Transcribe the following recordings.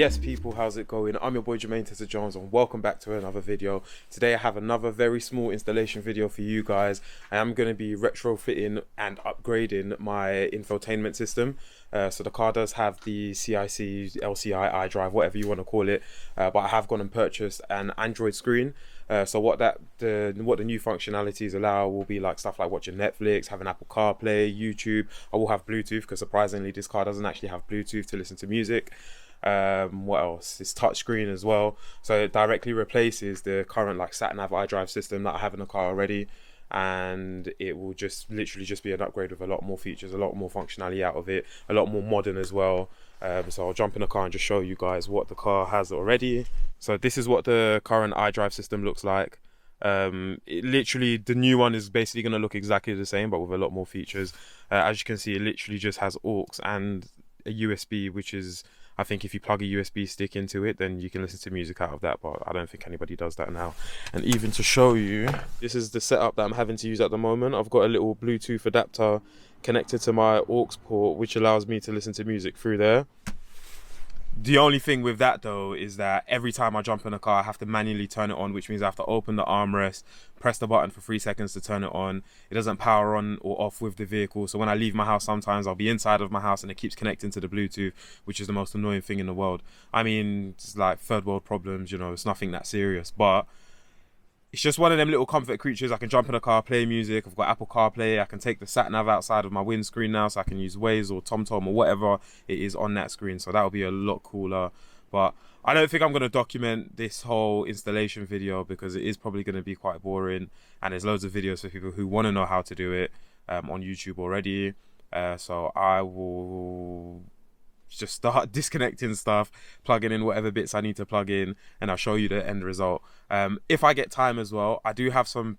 Yes people, how's it going? I'm your boy Jermaine Tessa Jones and welcome back to another video. Today I have another very small installation video for you guys. I am going to be retrofitting and upgrading my infotainment system. So the car does have the CIC, LCI, iDrive, whatever you want to call it, but I have gone and purchased an Android screen. So what the new functionalities allow will be like stuff like watching Netflix, having Apple CarPlay, YouTube. I will have Bluetooth because surprisingly this car doesn't actually have Bluetooth to listen to music. What else? It's touchscreen as well, so it directly replaces the current like sat nav iDrive system that I have in the car already, and it will just literally just be an upgrade with a lot more features, a lot more functionality out of it, a lot more modern as well. So I'll jump in the car and just show you guys what the car has already. So this is what the current iDrive system looks like. It literally, the new one is basically going to look exactly the same but with a lot more features. As you can see, it literally just has aux and a USB, which is, I think if you plug a USB stick into it, then you can listen to music out of that, but I don't think anybody does that now. And even to show you, this is the setup that I'm having to use at the moment. I've got a little Bluetooth adapter connected to my aux port, which allows me to listen to music through there. The only thing with that though is that every time I jump in a car I have to manually turn it on, which means I have to open the armrest, press the button for 3 seconds to turn it on. It doesn't power on or off with the vehicle, so when I leave my house sometimes I'll be inside of my house and it keeps connecting to the Bluetooth, which is the most annoying thing in the world. I mean, it's like third world problems, you know, it's nothing that serious, but it's just one of them little comfort creatures. I can jump in a car, play music. I've got Apple CarPlay. I can take the sat nav outside of my windscreen now, so I can use Waze or TomTom or whatever it is on that screen. So that will be a lot cooler. But I don't think I'm going to document this whole installation video because it is probably going to be quite boring. And there's loads of videos for people who want to know how to do it on YouTube already. So I will just start disconnecting stuff, plugging in whatever bits I need to plug in, and I'll show you the end result. If I get time as well, I do have some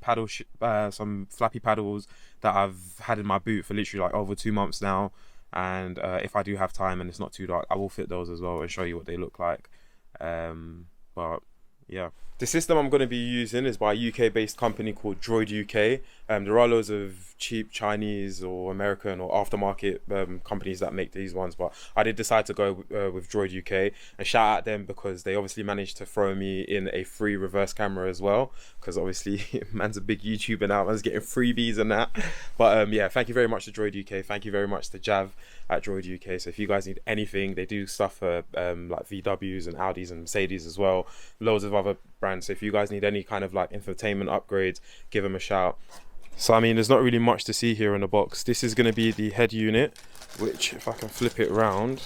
some flappy paddles that I've had in my boot for literally like over 2 months now, and if I do have time and it's not too dark, I will fit those as well and show you what they look like. But yeah, the system I'm going to be using is by a UK based company called DroidUK. There are loads of cheap Chinese or American or aftermarket companies that make these ones, but I did decide to go with DroidUK, and shout out them because they obviously managed to throw me in a free reverse camera as well, because obviously man's a big YouTuber now, man's getting freebies and that. But yeah, thank you very much to DroidUK, thank you very much to Jav at DroidUK. So if you guys need anything, they do stuff for like VWs and Audis and Mercedes as well, loads of other brands. So if you guys need any kind of like infotainment upgrades, give them a shout. So I mean, there's not really much to see here in the box. This is going to be the head unit, which if I can flip it around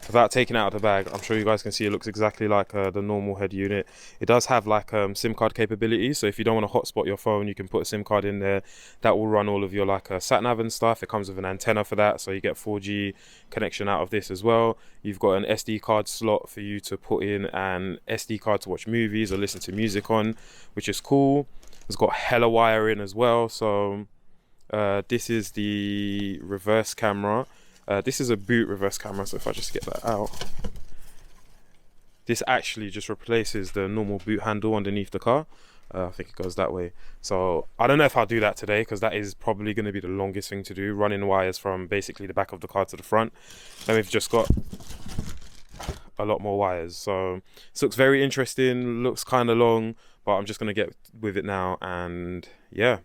without taking it out of the bag, I'm sure you guys can see it looks exactly like the normal head unit. It does have like SIM card capability, so if you don't want to hotspot your phone, you can put a SIM card in there that will run all of your like sat nav and stuff. It comes with an antenna for that, so you get 4G connection out of this as well. You've got an SD card slot for you to put in an SD card to watch movies or listen to music on, which is cool. It's got hella wiring as well. So this is the reverse camera. This is a boot reverse camera, so if I just get that out, this actually just replaces the normal boot handle underneath the car. I think it goes that way. So I don't know if I'll do that today because that is probably going to be the longest thing to do, running wires from basically the back of the car to the front. And we've just got a lot more wires. So this looks very interesting, looks kind of long, but I'm just going to get with it now, and yeah.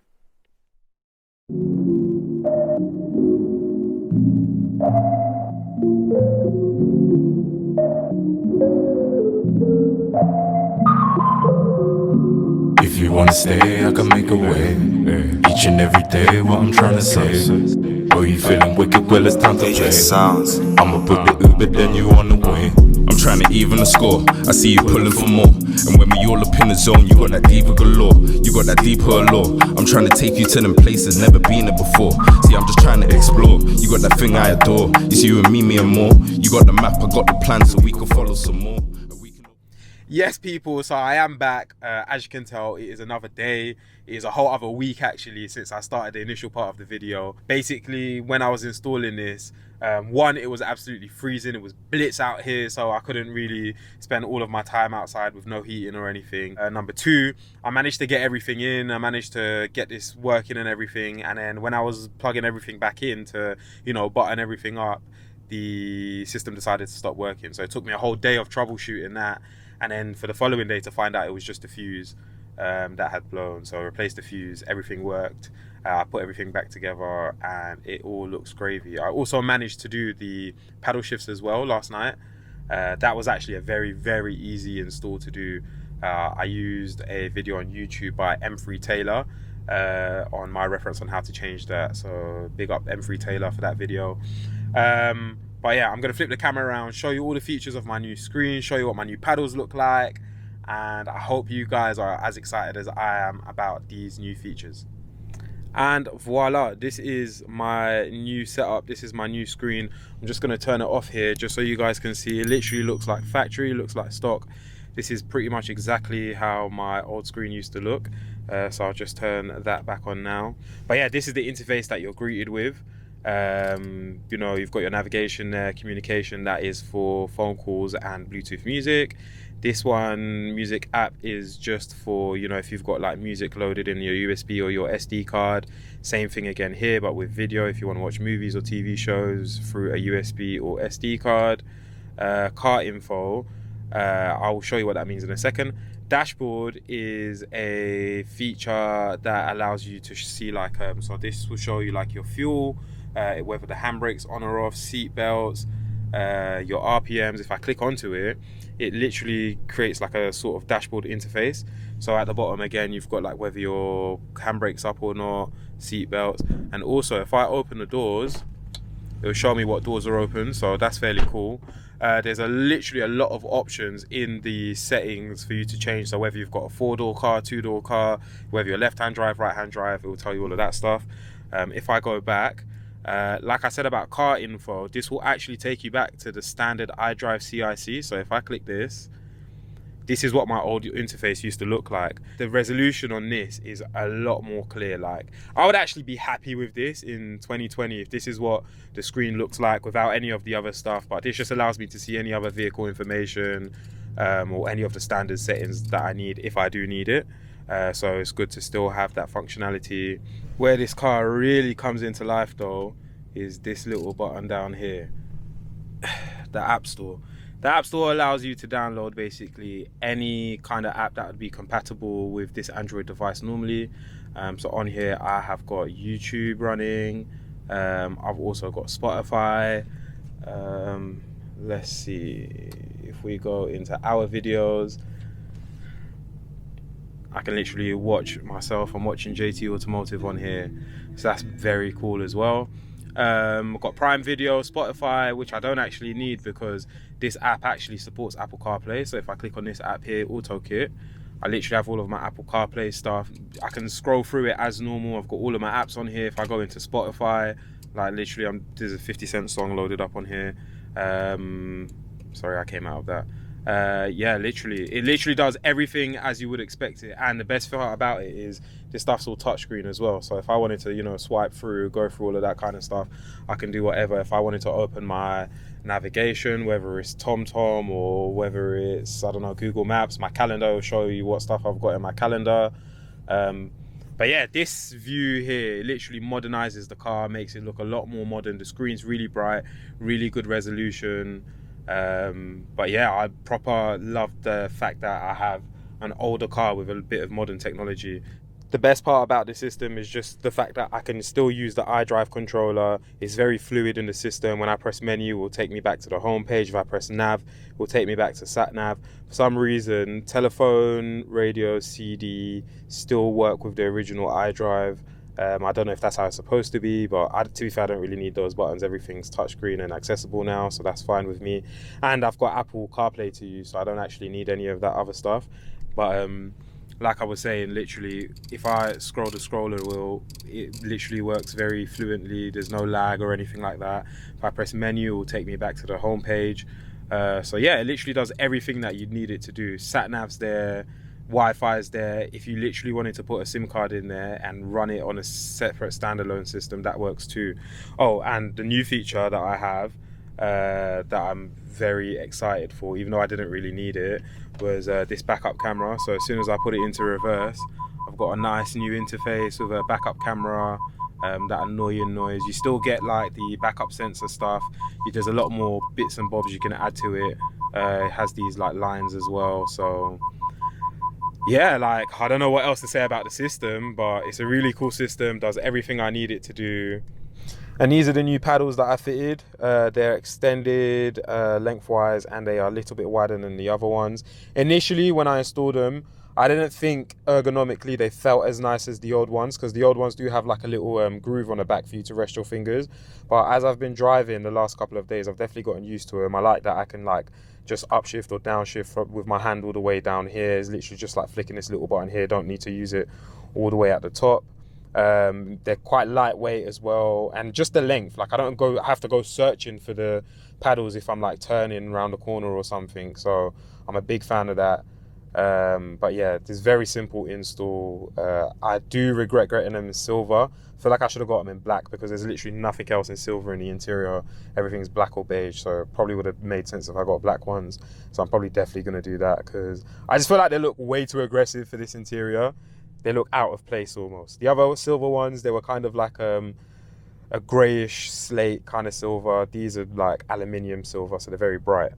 If you wanna stay, I can make a way. Each and every day, what I'm trying to say. Oh, you feeling wicked? Well, it's time to play. I'ma book the Uber, then you on the way. I'm trying to even the score. I see you pulling for more. And when we all up in the zone, you got that deeper galore. You got that deeper allure. I'm trying to take you to them places, never been there before. See, I'm just trying to explore. You got that thing I adore. You see you and me and more. You got the map, I got the plan, so we can follow some more. Yes people, so I am back. As you can tell, it is another day. It is a whole other week actually since I started the initial part of the video. Basically, when I was installing this, one, it was absolutely freezing. It was blitz out here, so I couldn't really spend all of my time outside with no heating or anything. Number two, I managed to get everything in. I managed to get this working and everything, and then when I was plugging everything back in to, you know, button everything up, the system decided to stop working. So it took me a whole day of troubleshooting that, and then for the following day to find out it was just a fuse that had blown. So I replaced the fuse, everything worked. I put everything back together and it all looks gravy. I also managed to do the paddle shifts as well last night. That was actually a very, very easy install to do. I used a video on YouTube by M3 Taylor on my reference on how to change that. So big up M3 Taylor for that video. But yeah, I'm gonna flip the camera around, show you all the features of my new screen, show you what my new paddles look like, and I hope you guys are as excited as I am about these new features. And voila, this is my new setup. This is my new screen. I'm just going to turn it off here just so you guys can see. It literally looks like factory, looks like stock. This is pretty much exactly how my old screen used to look. So I'll just turn that back on now. But yeah, this is the interface that you're greeted with. You know, you've got your navigation there, communication, that is for phone calls and Bluetooth music. This one, music app, is just for, you know, if you've got like music loaded in your USB or your SD card. Same thing again here, but with video, if you want to watch movies or TV shows through a USB or SD card. Car info, I'll show you what that means in a second. Dashboard is a feature that allows you to see like, so this will show you like your fuel, whether the handbrake's on or off, seat belts, your RPMs. If I click onto it, it literally creates like a sort of dashboard interface. So at the bottom again, you've got like whether your handbrake's up or not, seat belts, and also if I open the doors, it'll show me what doors are open. So that's fairly cool. There's literally a lot of options in the settings for you to change. So whether you've got a 4-door car, 2-door car, whether you're left-hand drive, right-hand drive, it will tell you all of that stuff. If I go back, like I said about car info, this will actually take you back to the standard iDrive CIC. So if I click this is what my old interface used to look like. The resolution on this is a lot more clear. Like, I would actually be happy with this in 2020 if this is what the screen looks like without any of the other stuff. But this just allows me to see any other vehicle information, or any of the standard settings that I need if I do need it. So it's good to still have that functionality. Where this car really comes into life though is this little button down here, the App Store. The App Store allows you to download basically any kind of app that would be compatible with this Android device normally. So on here I have got YouTube running, I've also got Spotify. Let's see, if we go into our videos, I can literally watch myself. I'm watching JT Automotive on here, so that's very cool as well. I've got Prime Video, Spotify, which I don't actually need because this app actually supports Apple CarPlay. So if I click on this app here, AutoKit, I literally have all of my Apple CarPlay stuff. I can scroll through it as normal. I've got all of my apps on here. If I go into Spotify, like literally, there's a 50 Cent song loaded up on here. Sorry, I came out of that. Yeah, literally, it literally does everything as you would expect it. And the best part about it is this stuff's all touchscreen as well. So if I wanted to, you know, swipe through, go through all of that kind of stuff, I can do whatever. If I wanted to open my navigation, whether it's TomTom or whether it's, I don't know, Google Maps, my calendar will show you what stuff I've got in my calendar. But yeah, this view here literally modernizes the car, makes it look a lot more modern. The screen's really bright, really good resolution. But yeah, I proper love the fact that I have an older car with a bit of modern technology. The best part about the system is just the fact that I can still use the iDrive controller. It's very fluid in the system. When I press menu, it will take me back to the home page. If I press nav, it will take me back to sat nav. For some reason, telephone, radio, CD still work with the original iDrive. I don't know if that's how it's supposed to be, but to be fair, I don't really need those buttons. Everything's touchscreen and accessible now, so that's fine with me. And I've got Apple CarPlay to use, so I don't actually need any of that other stuff. But like I was saying, literally, if I scroll the scroller wheel, it literally works very fluently. There's no lag or anything like that. If I press menu, it will take me back to the home page. So yeah, it literally does everything that you'd need it to do. Sat nav's there, Wi-Fi is there. If you literally wanted to put a SIM card in there and run it on a separate standalone system, that works too. Oh, and the new feature that I have that I'm very excited for, even though I didn't really need it, was this backup camera. So as soon as I put it into reverse, I've got a nice new interface with a backup camera. that annoying noise. You still get like the backup sensor stuff. There's a lot more bits and bobs you can add to it. It has these like lines as well, so yeah, like I don't know what else to say about the system, but it's a really cool system, does everything I need it to do. And these are the new paddles that I fitted. They're extended lengthwise, and they are a little bit wider than the other ones. Initially, when I installed them, I didn't think ergonomically they felt as nice as the old ones, because the old ones do have like a little groove on the back for you to rest your fingers. But as I've been driving the last couple of days, I've definitely gotten used to them. I like that I can like just upshift or downshift with my hand all the way down here. It's literally just like flicking this little button here. Don't need to use it all the way at the top. They're quite lightweight as well, and just the length, like I don't have to go searching for the paddles if I'm like turning around the corner or something, so I'm a big fan of that. But yeah, it's very simple install. I do regret getting them in silver. I feel like I should have got them in black, because there's literally nothing else in silver in the interior. Everything's black or beige, so it probably would have made sense if I got black ones. So I'm probably definitely going to do that, because I just feel like they look way too aggressive for this interior. They look out of place almost. The other silver ones, they were kind of like a greyish slate kind of silver. These are like aluminium silver, so they're very bright.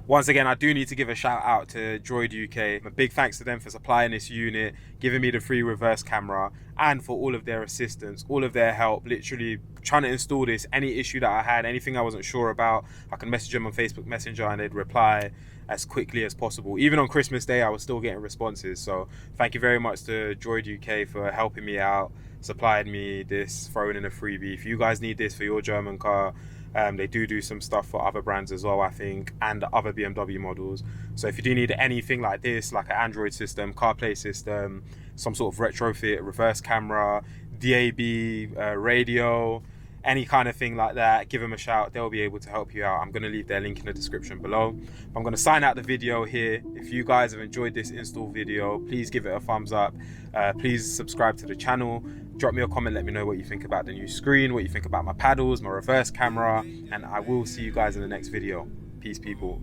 Once again, I do need to give a shout out to DroidUK. A big thanks to them for supplying this unit, giving me the free reverse camera, and for all of their assistance, all of their help, literally trying to install this. Any issue that I had, anything I wasn't sure about, I can message them on Facebook Messenger and they'd reply as quickly as possible. Even on Christmas Day, I was still getting responses. So thank you very much to DroidUK for helping me out, supplying me this, throwing in a freebie. If you guys need this for your German car, they do some stuff for other brands as well, I think, and other BMW models. So if you do need anything like this, like an Android system, CarPlay system, some sort of retrofit, reverse camera, DAB, radio, any kind of thing like that, give them a shout. They'll be able to help you out. I'm going to leave their link in the description below. I'm going to sign out the video here. If you guys have enjoyed this install video, please give it a thumbs up. Please subscribe to the channel. Drop me a comment, let me know what you think about the new screen, what you think about my paddles, my reverse camera, and I will see you guys in the next video. Peace, people.